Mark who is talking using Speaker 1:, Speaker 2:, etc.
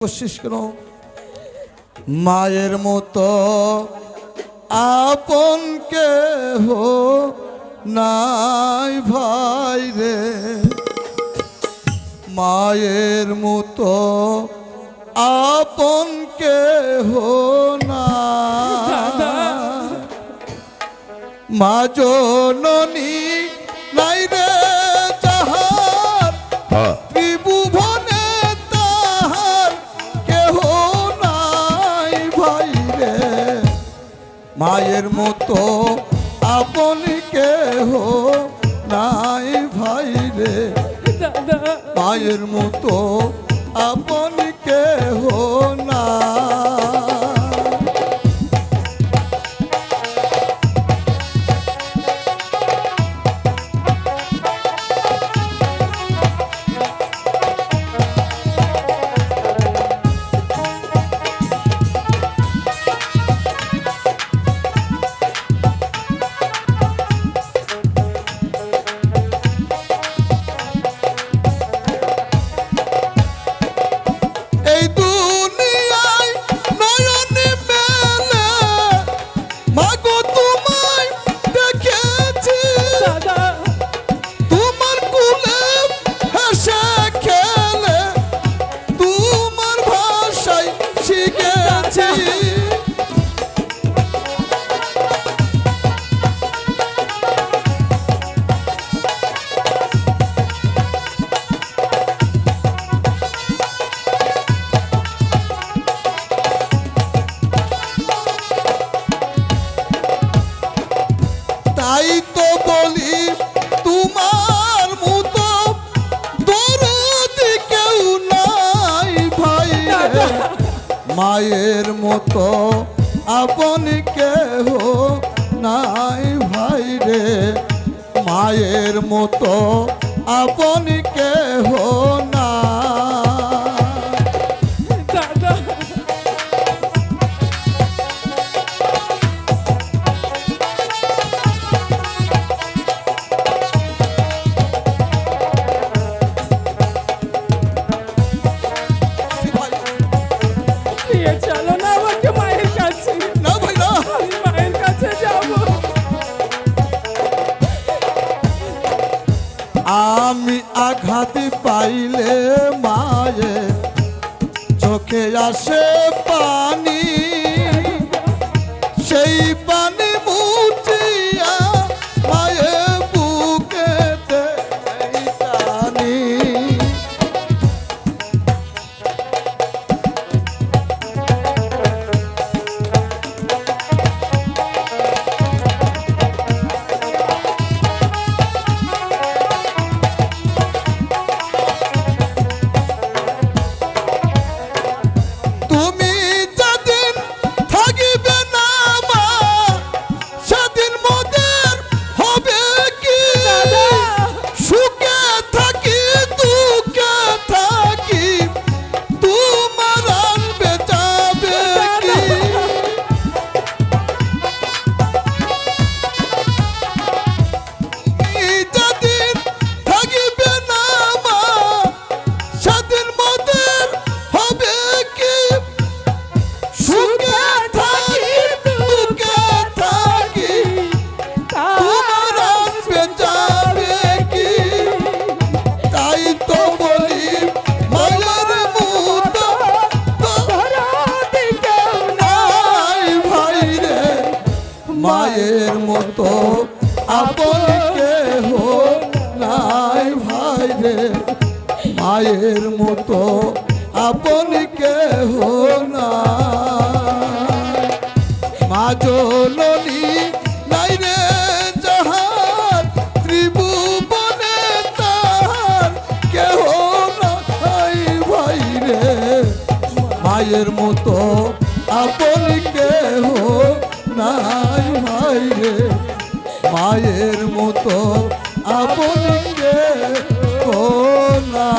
Speaker 1: কোশিশ করো মায়ের মতো আপন কেহ নাই ভাই রে, মায়ের মতো আপন কেহ নাই, মা জননী নাই রে যাহার ত্রিভুবনে তাহার কেহ নাই ভাই রে, মায়ের মতো আপন কেহ নাই ভাই রে, মায়ের মতো আপন কেহ নাই। তাই তো বলি তোমার মতো দরদি কেউ নাই ভাই রে, মায়ের মতো আপন কেহ নাই ভাই রে, মায়ের মতো আপন কেহ নাই। আমি আঘাত পাইলে মায়ে চোখে আসে পানি, সেই পানি মুছিয়া মায়ে বুকেতে টানি, মায়ের মতো আপন কেহ নাই ভাই রে, মায়ের মতো আপন কেহ নাই, মা জননী নাই রে যাহার ত্রিভুবনে তাহার কেহ নাই ভাই রে, মায়ের মতো আপন কেহ নাই ভাই রে, মায়ের মতো আপন কেহ নাই।